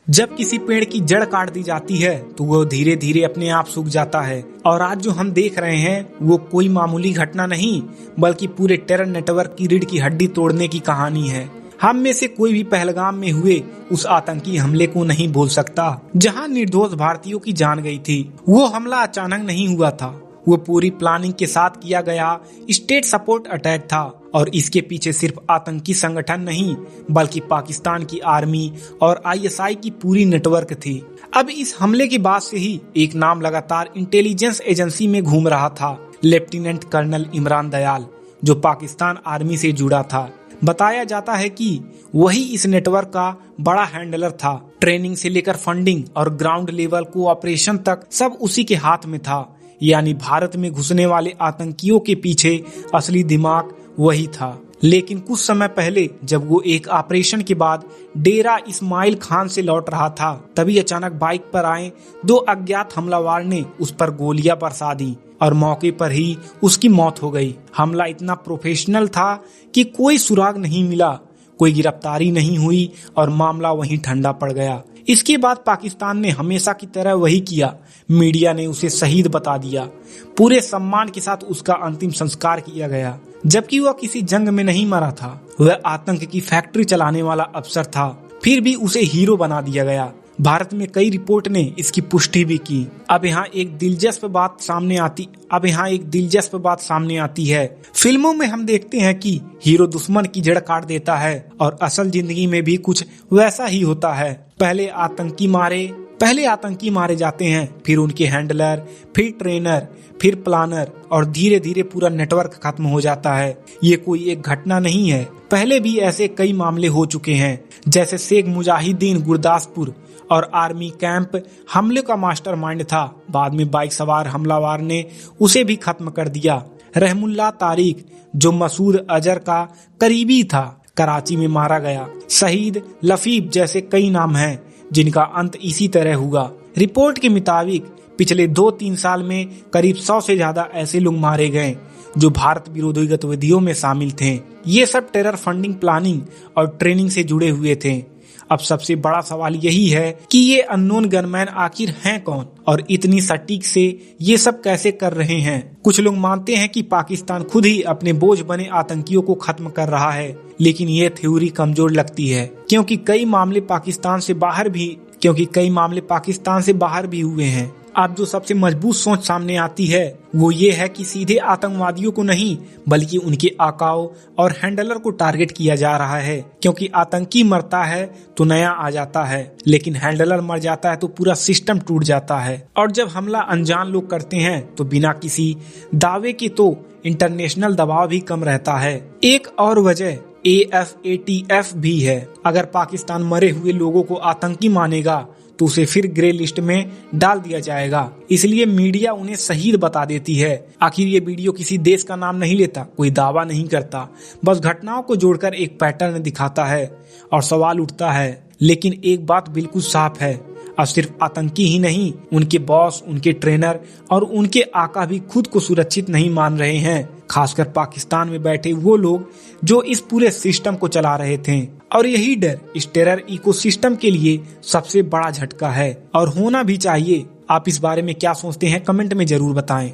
जब किसी पेड़ की जड़ काट दी जाती है तो वो धीरे धीरे अपने आप सूख जाता है। और आज जो हम देख रहे हैं वो कोई मामूली घटना नहीं बल्कि पूरे टेरर नेटवर्क की रीढ़ की हड्डी तोड़ने की कहानी है। हम में से कोई भी पहलगाम में हुए उस आतंकी हमले को नहीं भूल सकता जहां निर्दोष भारतीयों की जान गई थी। वो हमला अचानक नहीं हुआ था, वो पूरी प्लानिंग के साथ किया गया स्टेट सपोर्ट अटैक था। और इसके पीछे सिर्फ आतंकी संगठन नहीं बल्कि पाकिस्तान की आर्मी और आईएसआई की पूरी नेटवर्क थी। अब इस हमले के बाद से ही एक नाम लगातार इंटेलिजेंस एजेंसी में घूम रहा था, लेफ्टिनेंट कर्नल इमरान दयाल, जो पाकिस्तान आर्मी से जुड़ा था। बताया जाता है कि वही इस नेटवर्क का बड़ा हैंडलर था। ट्रेनिंग से लेकर फंडिंग और ग्राउंड लेवल कोऑपरेशन तक सब उसी के हाथ में था। यानी भारत में घुसने वाले आतंकियों के पीछे असली दिमाग वही था। लेकिन कुछ समय पहले जब वो एक ऑपरेशन के बाद डेरा इस्माइल खान से लौट रहा था, तभी अचानक बाइक पर आए दो अज्ञात हमलावर ने उस पर गोलियां बरसा दी और मौके पर ही उसकी मौत हो गई। हमला इतना प्रोफेशनल था कि कोई सुराग नहीं मिला, कोई गिरफ्तारी नहीं हुई और मामला वहीं ठंडा पड़ गया। इसके बाद पाकिस्तान ने हमेशा की तरह वही किया। मीडिया ने उसे शहीद बता दिया। पूरे सम्मान के साथ उसका अंतिम संस्कार किया गया, जबकि वह किसी जंग में नहीं मरा था। वह आतंक की फैक्ट्री चलाने वाला अफसर था, फिर भी उसे हीरो बना दिया गया। भारत में कई रिपोर्ट ने इसकी पुष्टि भी की। अब यहाँ एक दिलचस्प बात सामने आती है। फिल्मों में हम देखते हैं कि हीरो दुश्मन की जड़ काट देता है और असल जिंदगी में भी कुछ वैसा ही होता है। पहले आतंकी मारे जाते हैं, फिर उनके हैंडलर, फिर ट्रेनर, फिर प्लानर और धीरे धीरे पूरा नेटवर्क खत्म हो जाता है। ये कोई एक घटना नहीं है, पहले भी ऐसे कई मामले हो चुके हैं। जैसे शेख मुजाहिदीन गुरदासपुर और आर्मी कैंप हमले का मास्टरमाइंड था, बाद में बाइक सवार हमलावर ने उसे भी खत्म कर दिया। रहमुल्ला तारिक, जो मसूद अजहर का करीबी था, कराची में मारा गया। शहीद लफीफ जैसे कई नाम हैं जिनका अंत इसी तरह हुआ। रिपोर्ट के मुताबिक पिछले 2-3 साल में करीब 100 से ज्यादा ऐसे लोग मारे गए जो भारत विरोधी गतिविधियों में शामिल थे। ये सब टेरर फंडिंग, प्लानिंग और ट्रेनिंग से जुड़े हुए थे। अब सबसे बड़ा सवाल यही है कि ये अननोन गनमैन आखिर हैं कौन और इतनी सटीक से ये सब कैसे कर रहे हैं। कुछ लोग मानते हैं कि पाकिस्तान खुद ही अपने बोझ बने आतंकियों को खत्म कर रहा है, लेकिन ये थ्योरी कमजोर लगती है क्योंकि कई मामले पाकिस्तान से बाहर भी हुए हैं। अब जो सबसे मजबूत सोच सामने आती है वो ये है कि सीधे आतंकवादियों को नहीं बल्कि उनके आकाओं और हैंडलर को टारगेट किया जा रहा है, क्योंकि आतंकी मरता है तो नया आ जाता है, लेकिन हैंडलर मर जाता है तो पूरा सिस्टम टूट जाता है। और जब हमला अनजान लोग करते हैं तो बिना किसी दावे के तो इंटरनेशनल दबाव भी कम रहता है। एक और वजह AFATF भी है। अगर पाकिस्तान मरे हुए लोगों को आतंकी मानेगा तो उसे फिर ग्रे लिस्ट में डाल दिया जाएगा, इसलिए मीडिया उन्हें शहीद बता देती है। आखिर ये वीडियो किसी देश का नाम नहीं लेता, कोई दावा नहीं करता, बस घटनाओं को जोड़कर एक पैटर्न दिखाता है। और सवाल उठता है, लेकिन एक बात बिल्कुल साफ है, अब सिर्फ आतंकी ही नहीं, उनके बॉस, उनके ट्रेनर और उनके आका भी खुद को सुरक्षित नहीं मान रहे हैं। खासकर पाकिस्तान में बैठे वो लोग जो इस पूरे सिस्टम को चला रहे थे। और यही डर इस टेरर इकोसिस्टम के लिए सबसे बड़ा झटका है और होना भी चाहिए। आप इस बारे में क्या सोचते हैं, कमेंट में जरूर बताएं।